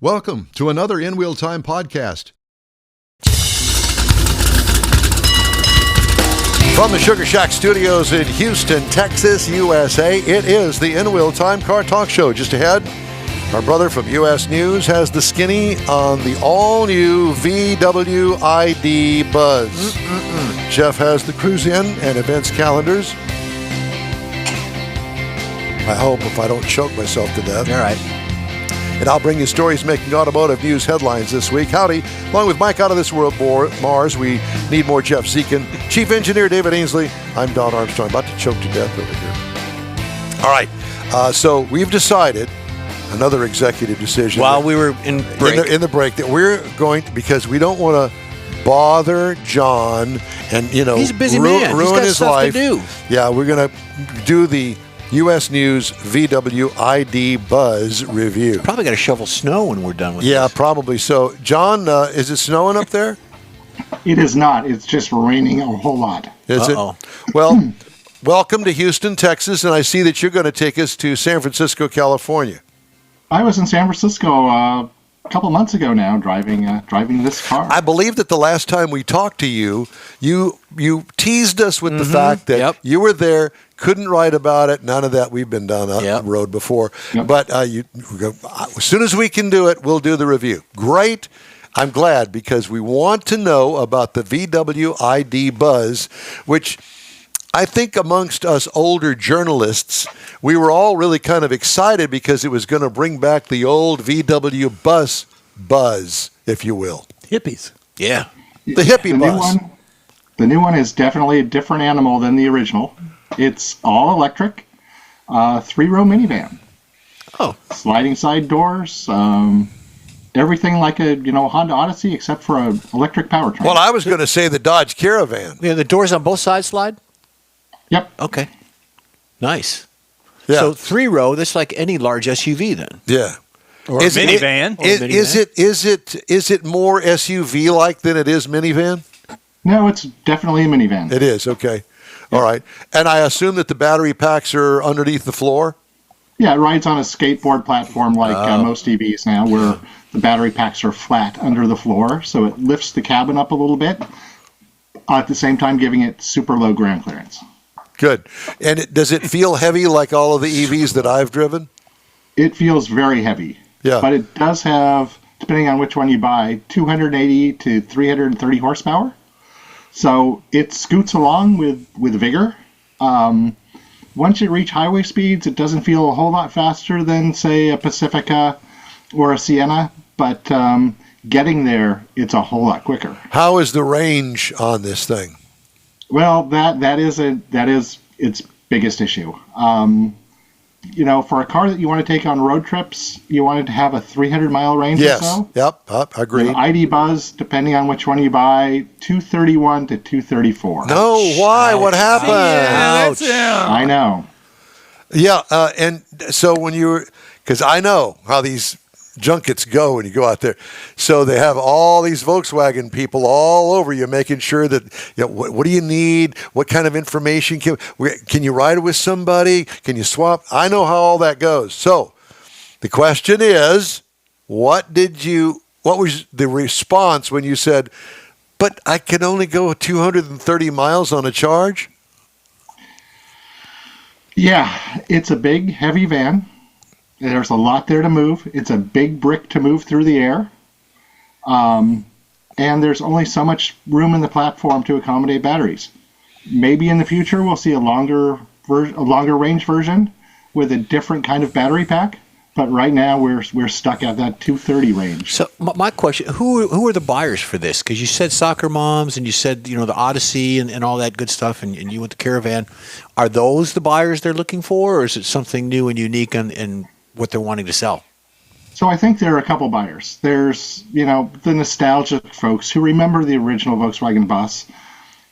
Welcome to another InWheelTime podcast. From the Sugar Shack Studios in Houston, Texas, USA, it is the InWheelTime Car Talk Show. Just ahead, our brother from US News has the skinny on the all-new VW ID Buzz. Jeff has the cruise in and events calendars. I hope if I don't choke myself to death. All right. And I'll bring you stories making automotive news headlines this week. Howdy. Along with Mike out of this world, Mars, we need more Jeff Zekin. Chief Engineer David Ainsley. I'm Don Armstrong, about to choke to death over here. All right. So we've decided, another executive decision. While we were in break. In the break, that we're going to, because we don't want to bother John and, you know, he's a busy man. ruin He's got his stuff life. to do. Yeah, we're going to do the U.S. News VW ID Buzz review. Probably got to shovel snow when we're done with this. Yeah, probably so. John, is it snowing up there? It is not. It's just raining a whole lot. Is Uh-oh. it? Well, welcome to Houston, Texas, and I see that you're going to take us to San Francisco, California. I was in San Francisco a couple months ago now, driving this car. I believe that the last time we talked to you, you teased us with the fact that you were there, couldn't write about it, none of that. We've been down that road before. Yep. But as soon as we can do it, we'll do the review. Great. I'm glad because we want to know about the VW ID Buzz, which I think amongst us older journalists, we were all really kind of excited because it was going to bring back the old VW buzz, if you will. Hippies. Yeah. The hippie buzz. The new one is definitely a different animal than the original. It's all electric, 3-row minivan. Oh. Sliding side doors, everything like a Honda Odyssey except for an electric powertrain. Well, I was going to say the Dodge Caravan. Yeah, the doors on both sides slide? Yep. Okay. Nice. Yeah. So 3-row, that's like any large SUV then. Yeah. Or is minivan. Is it more SUV like than it is minivan? No, it's definitely a minivan. It is, okay. All right. And I assume that the battery packs are underneath the floor? Yeah, it rides on a skateboard platform like most EVs now, where the battery packs are flat under the floor, so it lifts the cabin up a little bit, at the same time giving it super low ground clearance. Good. And does it feel heavy like all of the EVs that I've driven? It feels very heavy. Yeah. But it does have, depending on which one you buy, 280 to 330 horsepower. So it scoots along with vigor. Once you reach highway speeds, it doesn't feel a whole lot faster than, say, a Pacifica or a Sienna. But getting there, it's a whole lot quicker. How is the range on this thing? Well, that is its biggest issue. For a car that you want to take on road trips, you want it to have a 300-mile range or so. Yep, agreed. The ID Buzz, depending on which one you buy, 231 to 234. No, why? What happened? I know. Yeah, and so when because I know how these junkets go when you go out there. So they have all these Volkswagen people all over you making sure that, what do you need? What kind of information? Can you ride with somebody? Can you swap? I know how all that goes. So the question is, what was the response when you said, but I can only go 230 miles on a charge? Yeah, it's a big, heavy van. There's a lot there to move. It's a big brick to move through the air. And there's only so much room in the platform to accommodate batteries. Maybe in the future we'll see a longer range version with a different kind of battery pack. But right now we're stuck at that 230 range. So my question, who are the buyers for this? Because you said soccer moms and you said, the Odyssey and all that good stuff and you went to Caravan. Are those the buyers they're looking for, or is it something new and unique and what they're wanting to sell? So I think there are a couple buyers. There's, the nostalgic folks who remember the original Volkswagen Bus,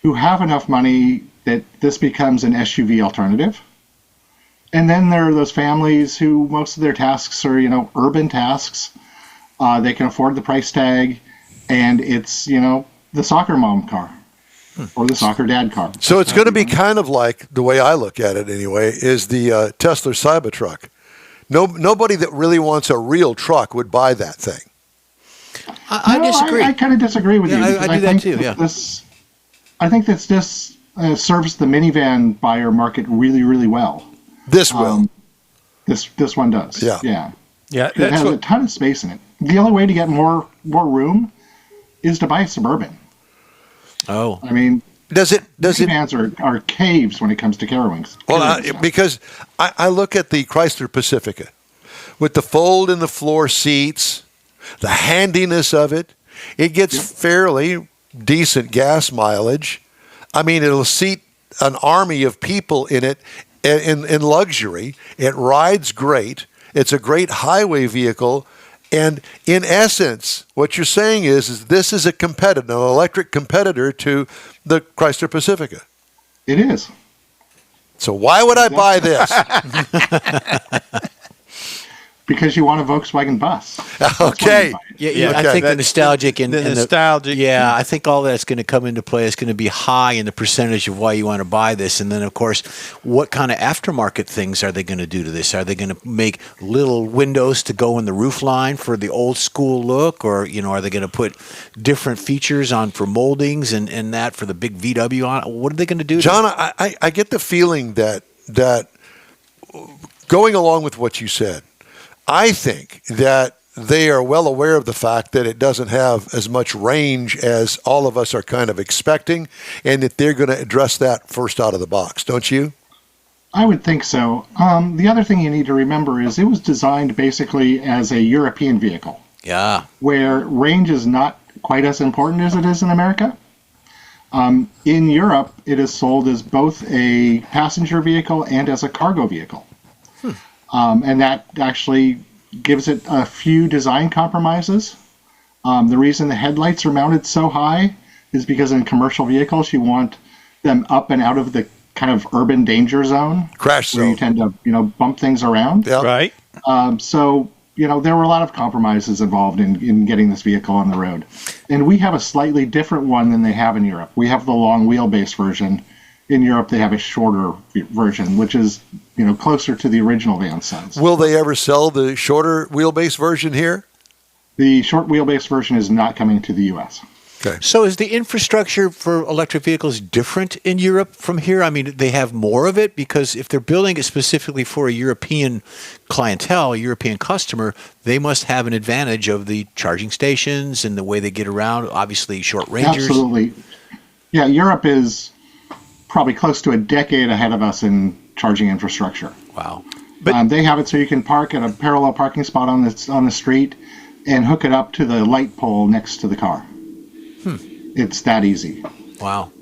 who have enough money that this becomes an SUV alternative. And then there are those families who most of their tasks are, urban tasks. They can afford the price tag, and it's, the soccer mom car or the soccer dad car. So it's going to be kind of like, the way I look at it anyway, is the Tesla Cybertruck. Nobody that really wants a real truck would buy that thing. I disagree. I kind of disagree with you. I do that too. Yeah. I think that this serves the minivan buyer market really, really well. This will. This one does. Yeah. Yeah. Yeah, It has a ton of space in it. The only way to get more room is to buy a Suburban. Oh. I mean, Does it? minivans are caves when it comes to carrying. Well, because I look at the Chrysler Pacifica with the fold in the floor seats, the handiness of it. It gets fairly decent gas mileage. I mean, it'll seat an army of people in it in luxury. It rides great. It's a great highway vehicle. And in essence, what you're saying is this is an electric competitor to the Chrysler Pacifica. It is. So why would I buy this? Because you want a Volkswagen Bus. Okay. Yeah, Okay. I think the nostalgic and the nostalgic. Yeah, I think all that's going to come into play. It's going to be high in the percentage of why you want to buy this, and then of course, what kind of aftermarket things are they going to do to this? Are they going to make little windows to go in the roof line for the old school look, or are they going to put different features on for moldings and that for the big VW on it? What are they going to do? John, I get the feeling that going along with what you said, I think that they are well aware of the fact that it doesn't have as much range as all of us are kind of expecting, and that they're going to address that first out of the box, don't you? I would think so. The other thing you need to remember is it was designed basically as a European vehicle. Yeah. Where range is not quite as important as it is in America. In Europe, it is sold as both a passenger vehicle and as a cargo vehicle. And that actually gives it a few design compromises. The reason the headlights are mounted so high is because in commercial vehicles, you want them up and out of the kind of urban danger zone. Crash where zone. you tend to, bump things around. Yep. Right. So, there were a lot of compromises involved in getting this vehicle on the road. And we have a slightly different one than they have in Europe. We have the long wheelbase version. In Europe, they have a shorter version, which is, closer to the original van size. Will they ever sell the shorter wheelbase version here? The short wheelbase version is not coming to the U.S. Okay. So is the infrastructure for electric vehicles different in Europe from here? I mean, they have more of it because if they're building it specifically for a European clientele, a European customer, they must have an advantage of the charging stations and the way they get around, obviously short rangers. Absolutely. Yeah, Europe is probably close to a decade ahead of us in charging infrastructure. Wow. But they have it so you can park at a parallel parking spot on the street and hook it up to the light pole next to the car. It's that easy. Wow.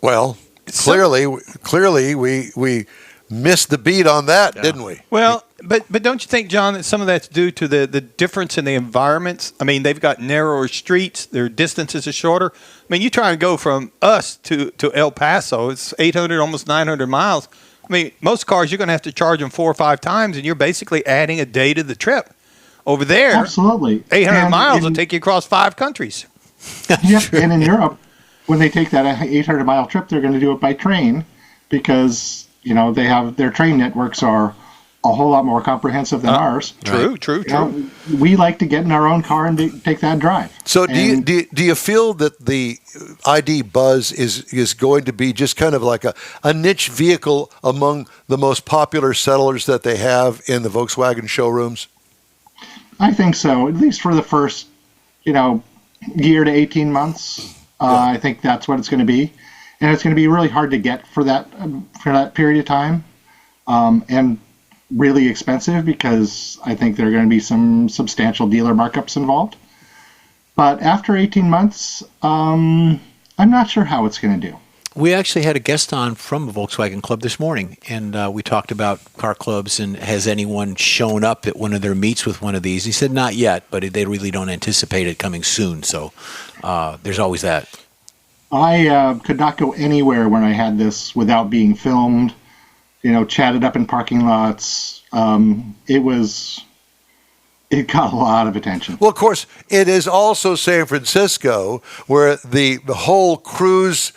Well, clearly we missed the beat on that, didn't we? Well, but don't you think, John, that some of that's due to the difference in the environments? I mean, they've got narrower streets, their distances are shorter. I mean, you try and go from us to El Paso, it's 800, almost 900 miles. I mean, most cars, you're going to have to charge them 4 or 5 times, and you're basically adding a day to the trip. Over there, Absolutely. 800 miles will take you across 5 countries. Yep, and in Europe, when they take that 800-mile trip, they're going to do it by train because, they have their train networks are a whole lot more comprehensive than ours. True. We like to get in our own car and take that drive. So do you feel that the ID Buzz is going to be just kind of like a niche vehicle among the most popular settlers that they have in the Volkswagen showrooms? I think so, at least for the first, year to 18 months. I think that's what it's going to be. And it's going to be really hard to get for that period of time. And really expensive because I think there are going to be some substantial dealer markups involved. But after 18 months, I'm not sure how it's going to do. We actually had a guest on from a Volkswagen club this morning, and we talked about car clubs and has anyone shown up at one of their meets with one of these. He said not yet, but they really don't anticipate it coming soon. So there's always that. I could not go anywhere when I had this without being filmed, chatted up in parking lots. It was It got a lot of attention. Well, of course, it is also San Francisco, where the whole cruise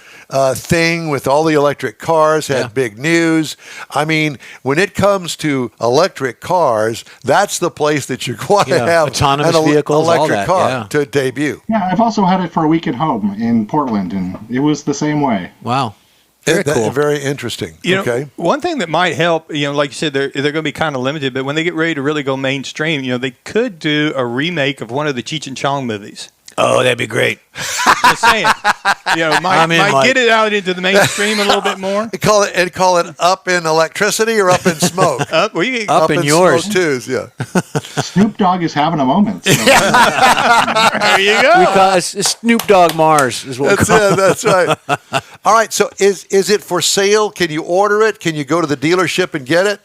thing with all the electric cars had big news. I mean, when it comes to electric cars, that's the place that you're going to have autonomous an vehicles, all electric that, car to debut. Yeah, I've also had it for a week at home in Portland, and it was the same way. Wow. Very cool. Very interesting. You know, one thing that might help, like you said, they're going to be kind of limited, but when they get ready to really go mainstream, they could do a remake of one of the Cheech and Chong movies. Oh, that'd be great. Just saying. Might get it out into the mainstream a little bit more. Call it Up in Electricity or Up in Smoke? Up in yours. Smoke twos, yeah. Snoop Dogg is having a moment. So. There you go. We call it Snoop Dogg Mars is what we call it. That's right. All right, so is it for sale? Can you order it? Can you go to the dealership and get it?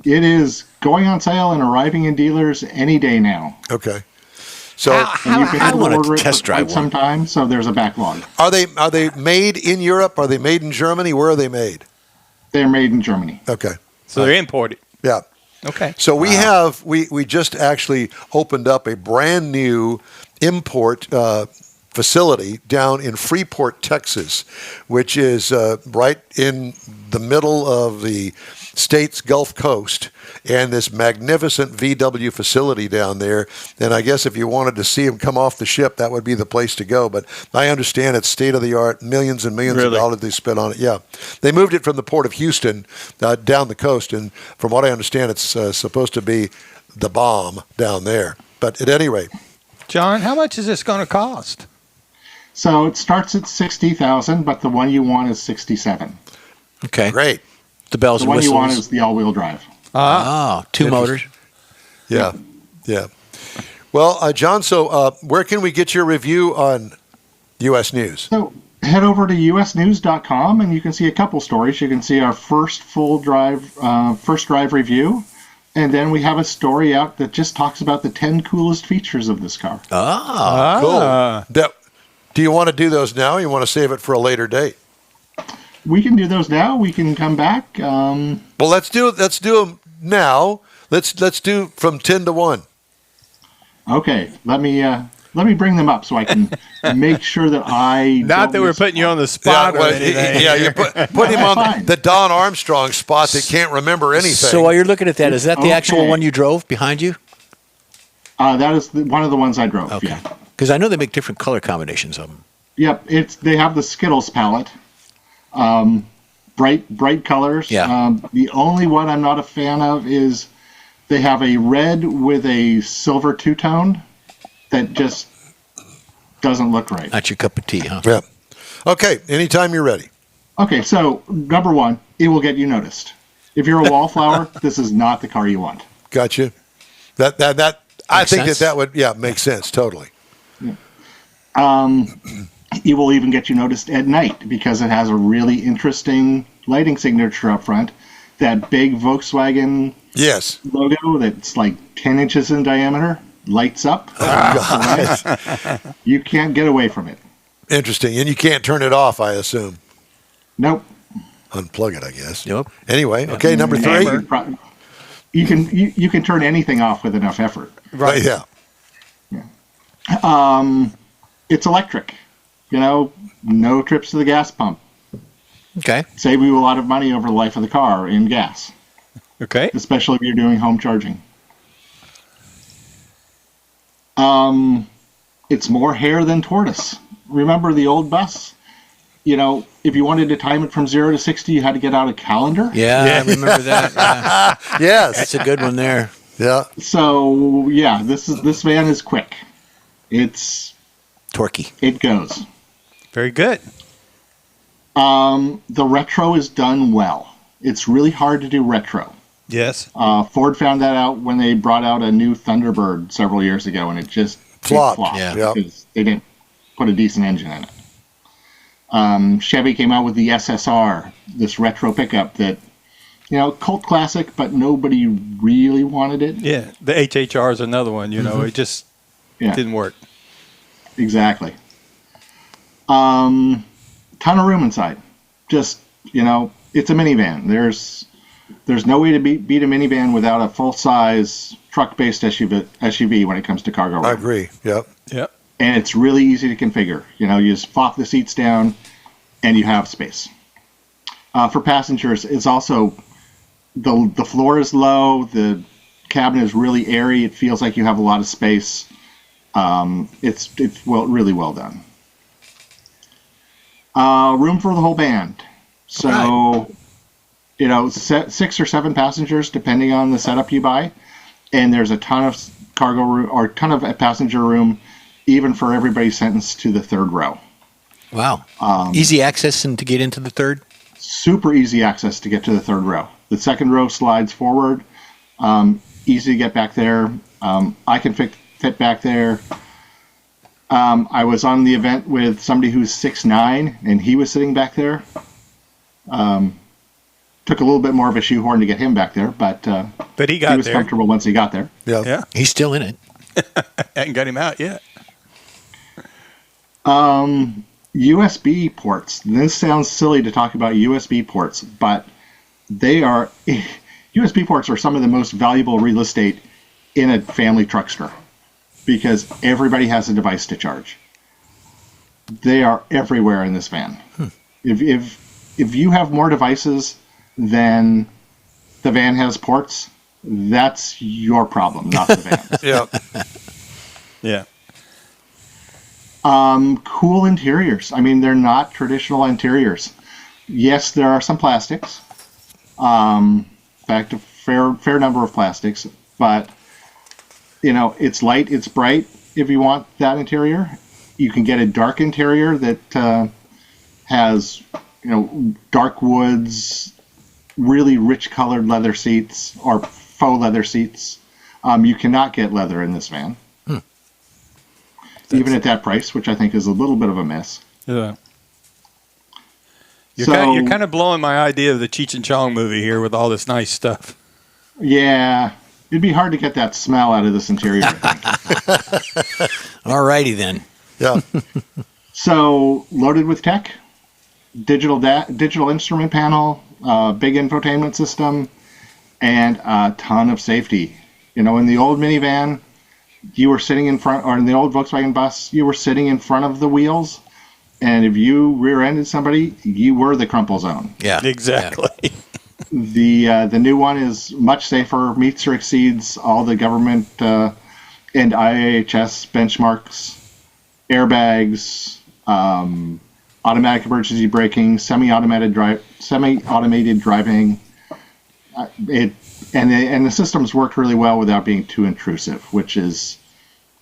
It is going on sale and arriving in dealers any day now. Okay. So I want to test drive one sometime. So there's a backlog. Are they made in Europe? Are they made in Germany? Where are they made? They're made in Germany. Okay. So they're imported. Yeah. Okay. So we just actually opened up a brand new import facility down in Freeport, Texas, which is right in the middle of the state's Gulf Coast, and this magnificent VW facility down there. And I guess if you wanted to see them come off the ship, that would be the place to go. But I understand it's state-of-the-art, millions and millions of dollars they spent on it. Yeah. They moved it from the port of Houston down the coast, and from what I understand, it's supposed to be the bomb down there. But at any rate. John, how much is this going to cost? So it starts at $60,000, but the one you want is $67,000. Okay. Great. The bells and one whistles. you want is the all-wheel drive. Two motors. Yeah. Well, John, so where can we get your review on U.S. News? So head over to usnews.com, and you can see a couple stories. You can see our first drive review, and then we have a story out that just talks about the 10 coolest features of this car. Cool. Do you want to do those now, or you want to save it for a later date? We can do those now. We can come back. Well, let's do them now. Let's do from 10 to 1. Okay. Let me bring them up so I can make sure that I Not that we're putting you on the spot or anything. You put him on the Don Armstrong spot that can't remember anything. So while you're looking at that, is that the actual one you drove behind you? That is one of the ones I drove. Okay. Yeah. Because I know they make different color combinations of them. Yep. They have the Skittles palette. Bright colors. Yeah. The only one I'm not a fan of is they have a red with a silver two-tone that just doesn't look right. Not your cup of tea, huh? Yeah. Okay. Anytime you're ready. Okay. So number one, it will get you noticed. If you're a wallflower, this is not the car you want. Gotcha. That I think sense. that would make sense totally. It will even get you noticed at night because it has a really interesting lighting signature up front. That big Volkswagen logo that's like 10 inches in diameter lights up. You can't get away from it. Interesting. And you can't turn it off, I assume. Nope. Unplug it, I guess. Nope. Anyway, okay, number 3. You can turn anything off with enough effort. Right. Yeah. It's electric. No trips to the gas pump. Okay. Save you a lot of money over the life of the car in gas. Okay. Especially if you're doing home charging. It's more hair than tortoise. Remember the old bus? If you wanted to time it from 0 to 60, you had to get out a calendar. Yeah. I remember that. Yeah. Yes. That's a good one there. Yeah. So this van is quick. It's Torquey. It goes. Very good. The retro is done well. It's really hard to do retro. Yes. Ford found that out when they brought out a new Thunderbird several years ago, and it just flopped. Yeah. Because they didn't put a decent engine in it. Chevy came out with the SSR, this retro pickup that, cult classic, but nobody really wanted it. Yeah. The HHR is another one. It just didn't work. Exactly. Ton of room inside. Just, it's a minivan. There's no way to beat a minivan without a full-size truck-based SUV when it comes to cargo room. I agree. Yep. Yep. And it's really easy to configure. You know, you just flop the seats down, and you have space. For passengers, it's also the floor is low, the cabin is really airy. It feels like you have a lot of space. It's really well done. Room for the whole band. So, right. You know, 6 or 7 passengers depending on the setup you buy, and there's a ton of cargo room or a ton of passenger room, even for everybody sentenced to the third row. Wow. Easy access and to get into the third? Super easy access to get to the third row. The second row slides forward. Easy to get back there. I can fit back there. I was on the event with somebody who's 6'9", and he was sitting back there. Took a little bit more of a shoehorn to get him back there, but he got he was there. comfortable once he got there. Yeah. Yeah. He's still in it. Hadn't got him out yet. USB ports. This sounds silly to talk about USB ports, but they are USB ports are some of the most valuable real estate in a family truckster because everybody has a device to charge. They are everywhere in this van. If you have more devices than the van has ports, that's your problem, not the van. Yeah. Yeah. Cool interiors. I mean, they're not traditional interiors. Yes, there are some plastics. Back to fair number of plastics, but you know, it's light, it's bright. If you want that interior, you can get a dark interior that has, you know, dark woods, really rich colored leather seats or faux leather seats. You cannot get leather in this van. Even at that price, which I think is a little bit of a miss. Yeah. You're kind of blowing my idea of the Cheech and Chong movie here with all this nice stuff. Yeah. It'd be hard to get that smell out of this interior. All righty then. Yeah. So, loaded with tech, digital instrument panel, big infotainment system, and a ton of safety. You know, in the old minivan, you were sitting in front, or in the old Volkswagen bus, you were sitting in front of the wheels, and if you rear-ended somebody, you were the crumple zone. Yeah. Exactly. Yeah. The new one is much safer, meets or exceeds all the government and IIHS benchmarks, airbags, automatic emergency braking, semi-automated driving. And the systems worked really well without being too intrusive, which is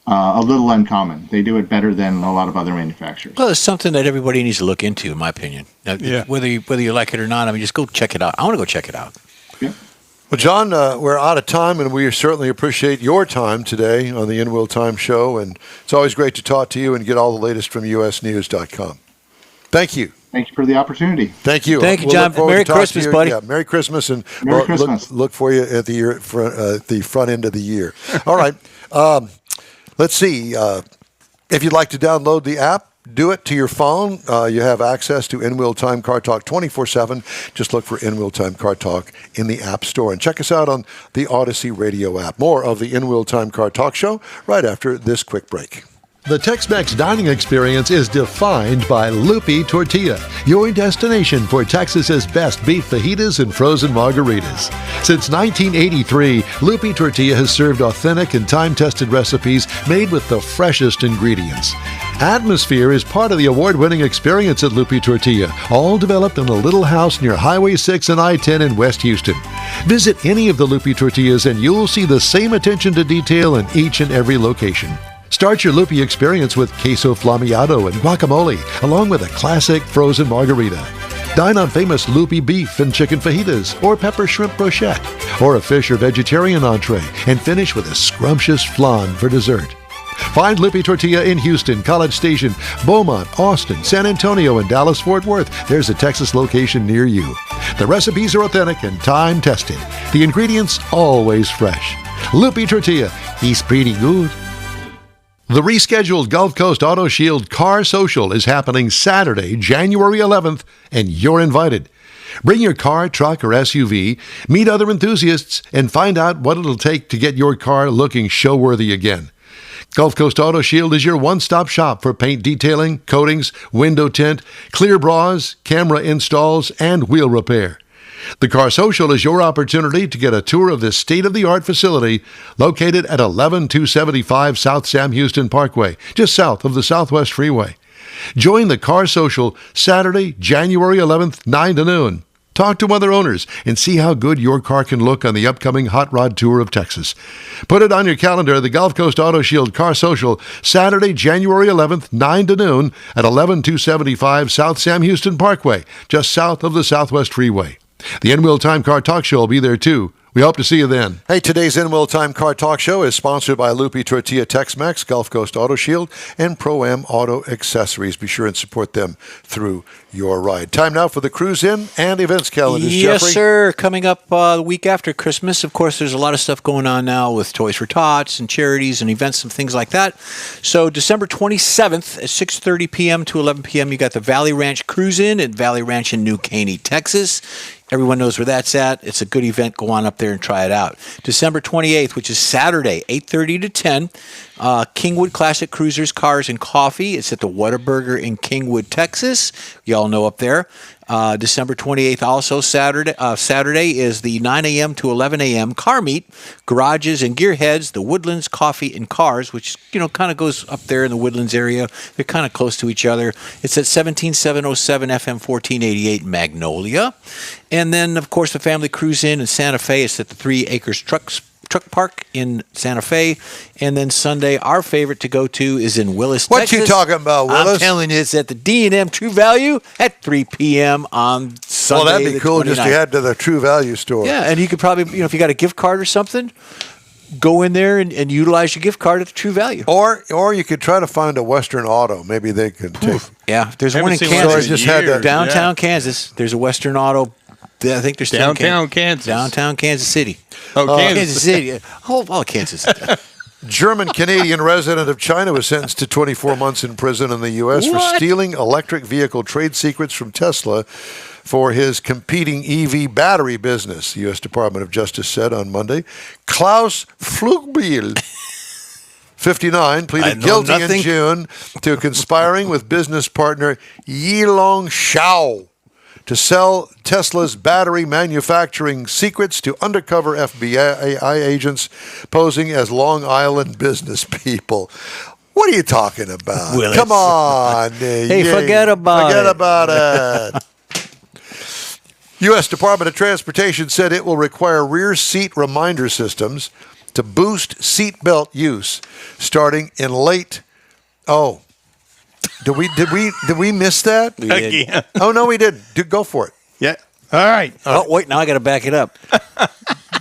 a little uncommon. They do it better than a lot of other manufacturers. Well, it's something that everybody needs to look into, in my opinion. Now, Yeah. Whether you like it or not, I mean, just go check it out. I want to go check it out. Yeah. Well, John, we're out of time, and we certainly appreciate your time today on the InWheelTime show. And it's always great to talk to you and get all the latest from usnews.com. Thank you. Thank you for the opportunity. Thank you. Thank you, We'll John. look forward Merry to talking Christmas, to you. buddy. Yeah, Merry Christmas, and Merry Christmas. Look for you at the front end of the year. All right. Let's see. If you'd like to download the app, do it to your phone. You have access to InWheelTime Car Talk 24/7. Just look for InWheelTime Car Talk in the App Store. And check us out on the Odyssey Radio app. More of the InWheelTime Car Talk show right after this quick break. The Tex-Mex dining experience is defined by Lupi Tortilla, your destination for Texas's best beef fajitas and frozen margaritas. Since 1983, Lupi Tortilla has served authentic and time-tested recipes made with the freshest ingredients. Atmosphere is part of the award-winning experience at Lupi Tortilla, all developed in a little house near Highway 6 and I-10 in West Houston. Visit any of the Lupi Tortillas and you'll see the same attention to detail in each and every location. Start your Lupi experience with queso flammeado and guacamole, along with a classic frozen margarita. Dine on famous Lupi beef and chicken fajitas, or pepper shrimp brochette, or a fish or vegetarian entree, and finish with a scrumptious flan for dessert. Find Lupi Tortilla in Houston, College Station, Beaumont, Austin, San Antonio, and Dallas-Fort Worth. There's a Texas location near you. The recipes are authentic and time-tested. The ingredients always fresh. Lupi Tortilla, he's pretty good. The rescheduled Gulf Coast Auto Shield Car Social is happening Saturday, January 11th, and you're invited. Bring your car, truck, or SUV, meet other enthusiasts, and find out what it'll take to get your car looking show-worthy again. Gulf Coast Auto Shield is your one-stop shop for paint detailing, coatings, window tint, clear bras, camera installs, and wheel repair. The Car Social is your opportunity to get a tour of this state-of-the-art facility located at 11275 South Sam Houston Parkway, just south of the Southwest Freeway. Join the Car Social Saturday, January 11th, 9 to noon. Talk to other owners and see how good your car can look on the upcoming Hot Rod Tour of Texas. Put it on your calendar, the Gulf Coast Auto Shield Car Social, Saturday, January 11th, 9 to noon at 11275 South Sam Houston Parkway, just south of the Southwest Freeway. The InWheelTime Car Talk Show will be there too. We hope to see you then. Hey, today's InWheelTime Car Talk Show is sponsored by Lupi Tortilla Tex-Mex, Gulf Coast Auto Shield, and Pro-Am Auto Accessories. Be sure and support them through your ride. Time now for the Cruise In and Events calendars, Yes, Jeffrey. sir. Coming up the week after Christmas, of course, there's a lot of stuff going on now with Toys for Tots and charities and events and things like that. So December 27th at 6:30 p.m. to 11 p.m., you got the Valley Ranch Cruise In at Valley Ranch in New Caney, Texas. Everyone knows where that's at. It's a good event. Go on up there and try it out. December 28th, which is Saturday, 8:30 to 10, Kingwood Classic Cruisers, Cars, and Coffee. It's at the Whataburger in Kingwood, Texas. Y'all know up there. December 28th, also Saturday is the 9 a.m. to 11 a.m. car meet, Garages and Gearheads, the Woodlands Coffee and Cars, which, kind of goes up there in the Woodlands area. They're kind of close to each other. It's at 17707 FM 1488 Magnolia. And then, of course, the Family Cruise In Santa Fe. It's at the 3 Acres Truck Park in Santa Fe. And then Sunday, our favorite to go to is in Willis, What Texas. you talking about, Willis? I'm telling you, it's at the D&M True Value at 3 p.m. on Sunday. Well, that'd be cool 29th. just to head to the True Value store. Yeah, and you could probably, if you got a gift card or something, go in there and utilize your gift card at the True Value. Or you could try to find a Western Auto. Maybe they could take. Yeah, there's Haven't one in seen Kansas. one So I just had that. Downtown Kansas. There's a Western Auto. I think there's still in Downtown Kansas. Downtown Kansas City. Oh, Kansas City. All Kansas. German-Canadian resident of China was sentenced to 24 months in prison in the U.S. for What? stealing electric vehicle trade secrets from Tesla for his competing EV battery business, the U.S. Department of Justice said on Monday. Klaus Flugbiel, 59, I pleaded know guilty nothing. in June to conspiring with business partner Yilong Shao to sell Tesla's battery manufacturing secrets to undercover FBI agents posing as Long Island business people. What are you talking about? Willis. Come on. Hey, forget about it. U.S. Department of Transportation said it will require rear seat reminder systems to boost seat belt use starting in late. Oh. Did we miss that? We did. Again. Oh no, we didn't. Go for it. Yeah. All right. Oh, wait, now I got to back it up.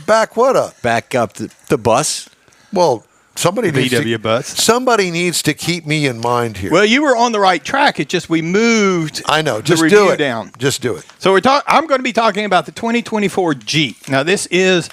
Back what up? Back up the bus. Well, somebody VW bus. Somebody needs to keep me in mind here. Well, you were on the right track. It's just we moved. I know. the Just review do it. down. Just do it. So I'm going to be talking about the 2024 Jeep. Now, this is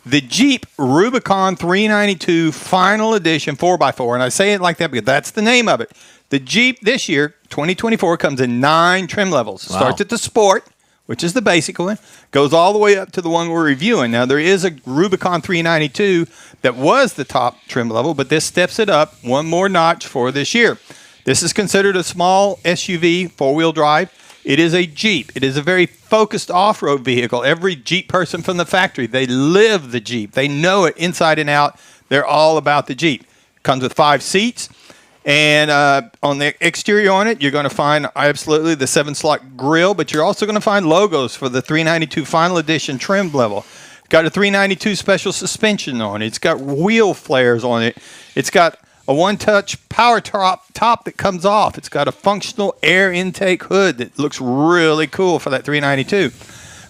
the Jeep Rubicon 392 Final Edition 4x4, and I say it like that because that's the name of it. The Jeep this year, 2024, comes in 9 trim levels. Wow. Starts at the Sport, which is the basic one, goes all the way up to the one we're reviewing. Now, there is a Rubicon 392 that was the top trim level, but this steps it up one more notch for this year. This is considered a small SUV, four-wheel drive. It is a Jeep. It is a very focused off-road vehicle. Every Jeep person from the factory, they live the Jeep. They know it inside and out. They're all about the Jeep. Comes with 5 seats. And on the exterior on it, you're going to find absolutely the 7-slot grille, but you're also going to find logos for the 392 Final Edition trim level. Got a 392 special suspension on it. It's got wheel flares on it. It's got a one-touch power top that comes off. It's got a functional air intake hood that looks really cool for that 392.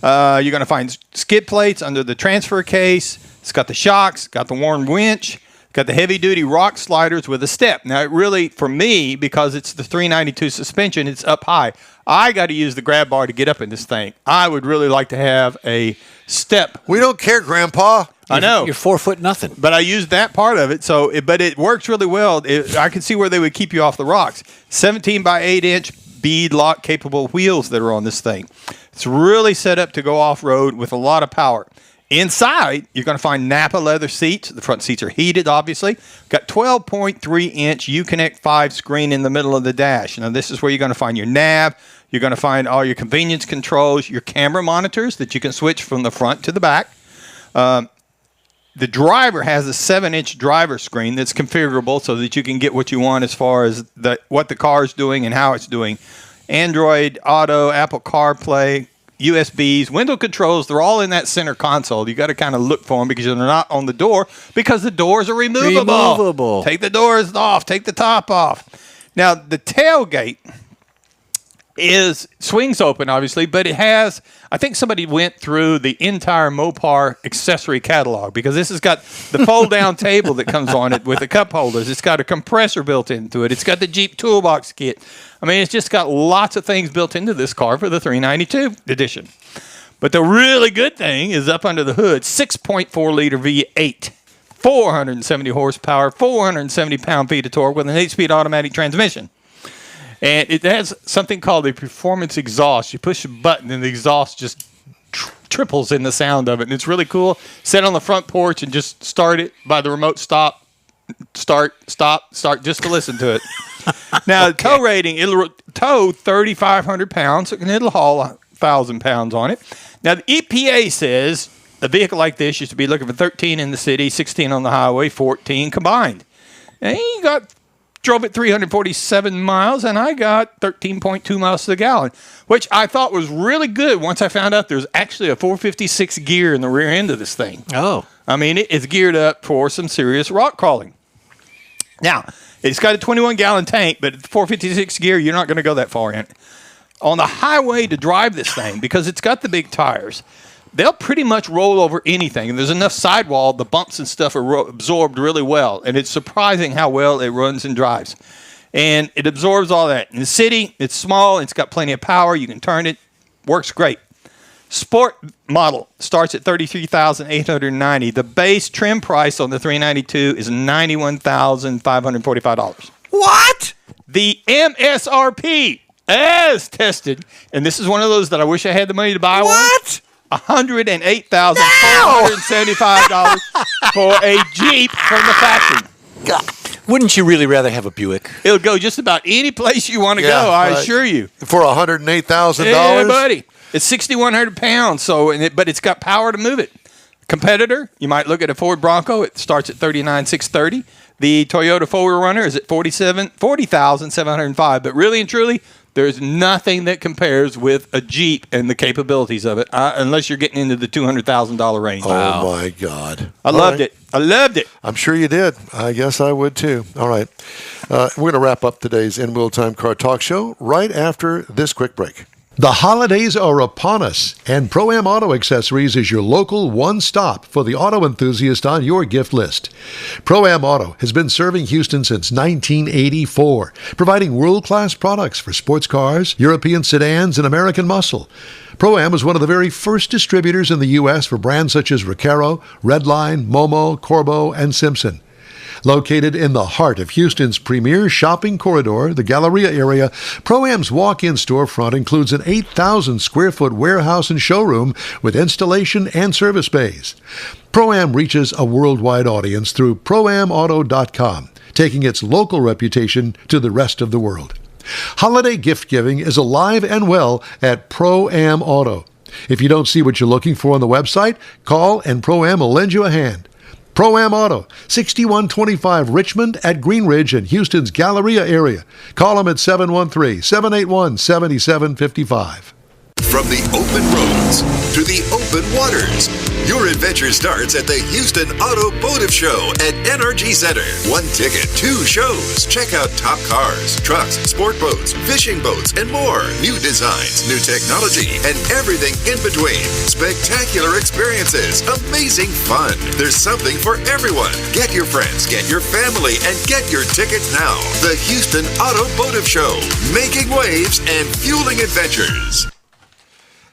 You're going to find skid plates under the transfer case. It's got the shocks, got the worn winch. Got the heavy-duty rock sliders with a step. Now, it really, for me, because it's the 392 suspension, it's up high. I got to use the grab bar to get up in this thing. I would really like to have a step. We don't care, Grandpa. I know. You're 4 foot nothing. But I used that part of it, but it works really well. I can see where they would keep you off the rocks. 17 by 8 inch bead lock capable wheels that are on this thing. It's really set up to go off-road with a lot of power. Inside, you're going to find Napa leather seats. The front seats are heated, obviously. Got 12.3-inch Uconnect 5 screen in the middle of the dash. Now, this is where you're going to find your nav. You're going to find all your convenience controls, your camera monitors that you can switch from the front to the back. The driver has a 7-inch driver screen that's configurable so that you can get what you want as far as what the car is doing and how it's doing. Android Auto, Apple CarPlay, USBs, window controls, they're all in that center console. You got to kind of look for them because they're not on the door because the doors are removable. Take the doors off, take the top off. Now, the tailgate swings open, obviously, but it has, I think somebody went through the entire Mopar accessory catalog because this has got the fold-down table that comes on it with the cup holders. It's got a compressor built into it. It's got the Jeep Toolbox kit. I mean, it's just got lots of things built into this car for the 392 edition. But the really good thing is up under the hood, 6.4-liter V8, 470 horsepower, 470 pound-feet of torque with an 8-speed automatic transmission. And it has something called a performance exhaust. You push a button and the exhaust just triples in the sound of it. And it's really cool. Sit on the front porch and just start it by the remote stop, start, just to listen to it. Now, okay. Tow rating, it'll tow 3,500 pounds, and it'll haul 1,000 pounds on it. Now, the EPA says a vehicle like this used to be looking for 13 in the city, 16 on the highway, 14 combined. And you drove it 347 miles, and I got 13.2 miles to the gallon, which I thought was really good once I found out there's actually a 456 gear in the rear end of this thing. Oh. I mean, it's geared up for some serious rock crawling. Now, it's got a 21-gallon tank, but at 456 gear, you're not going to go that far in it. On the highway to drive this thing, because it's got the big tires, they'll pretty much roll over anything. And there's enough sidewall, the bumps and stuff are absorbed really well. And it's surprising how well it runs and drives. And it absorbs all that. In the city, it's small, it's got plenty of power, you can turn it, works great. Sport model starts at $33,890. The base trim price on the 392 is $91,545. What? The MSRP, as tested, and this is one of those that I wish I had the money to buy what? one. $108,475 for a Jeep from the factory. God. Wouldn't you really rather have a Buick? It'll go just about any place you want to go, I assure you. For $108,000? Yeah, buddy. It's 6,100 pounds, but it's got power to move it. Competitor, you might look at a Ford Bronco. It starts at $39,630. The Toyota 4Runner is at $40,705. But really and truly, there's nothing that compares with a Jeep and the capabilities of it, unless you're getting into the $200,000 range. Oh, my God. I loved it. I loved it. I'm sure you did. I guess I would, too. All right. We're going to wrap up today's InWheelTime Car Talk Show right after this quick break. The holidays are upon us, and Pro-Am Auto Accessories is your local one-stop for the auto enthusiast on your gift list. Pro-Am Auto has been serving Houston since 1984, providing world-class products for sports cars, European sedans, and American muscle. Pro-Am was one of the very first distributors in the U.S. for brands such as Recaro, Redline, Momo, Corbeau, and Simpson. Located in the heart of Houston's premier shopping corridor, the Galleria area, Pro-Am's walk-in storefront includes an 8,000-square-foot warehouse and showroom with installation and service bays. Pro-Am reaches a worldwide audience through ProAmAuto.com, taking its local reputation to the rest of the world. Holiday gift-giving is alive and well at Pro-Am Auto. If you don't see what you're looking for on the website, call and Pro-Am will lend you a hand. Pro-Am Auto, 6125 Richmond at Green Ridge in Houston's Galleria area. Call them at 713-781-7755. From the open roads to the open waters, your adventure starts at the Houston Automotive Show at NRG Center. One ticket, two shows. Check out top cars, trucks, sport boats, fishing boats, and more. New designs, new technology, and everything in between. Spectacular experiences, amazing fun. There's something for everyone. Get your friends, get your family, and get your tickets now. The Houston Automotive Show, making waves and fueling adventures.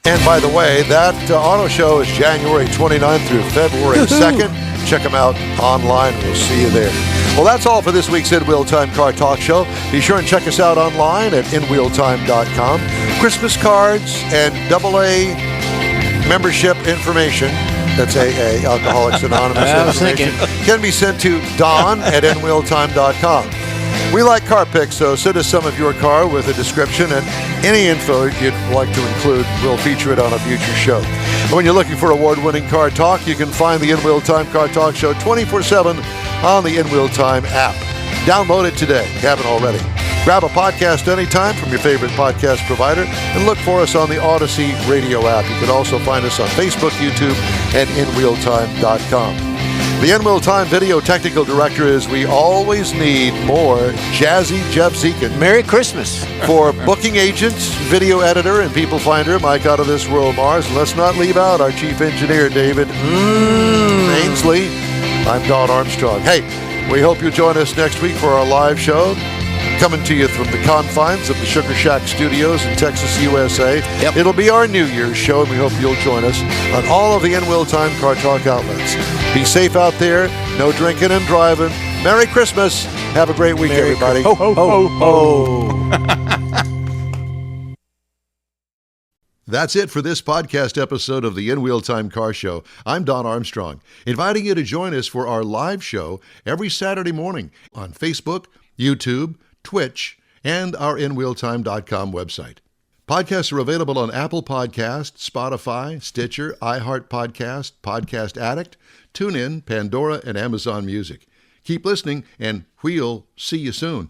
And by the way, that auto show is January 29th through February 2nd. check them out online. We'll see you there. Well, that's all for this week's InWheelTime Car Talk Show. Be sure and check us out online at InWheelTime.com. Christmas cards and AA membership information. That's AA, Alcoholics Anonymous information. Can be sent to Don at InWheelTime.com. We like car pics, so send us some of your car with a description and any info you'd like to include. We'll feature it on a future show. And when you're looking for award-winning car talk, you can find the InWheelTime Car Talk Show 24/7 on the InWheelTime app. Download it today if you haven't already. Grab a podcast anytime from your favorite podcast provider and look for us on the Odyssey radio app. You can also find us on Facebook, YouTube, and InWheelTime.com. The InWheelTime video technical director is we always need more jazzy Jeff Zekin. Merry Christmas. For booking agents, video editor, and people finder, Mike Out of This World Mars. And let's not leave out our chief engineer, David Ainsley. I'm Don Armstrong. Hey, we hope you'll join us next week for our live show, coming to you from the confines of the Sugar Shack Studios in Texas, USA. Yep. It'll be our New Year's show, and we hope you'll join us on all of the InWheelTime Car Talk outlets. Be safe out there. No drinking and driving. Merry Christmas. Have a great week, everybody. Ho, ho, ho, ho. That's it for this podcast episode of the InWheelTime Car Show. I'm Don Armstrong, inviting you to join us for our live show every Saturday morning on Facebook, YouTube, Twitch, and our InWheelTime.com website. Podcasts are available on Apple Podcasts, Spotify, Stitcher, iHeart Podcast, Podcast Addict, TuneIn, Pandora, and Amazon Music. Keep listening, and we'll see you soon.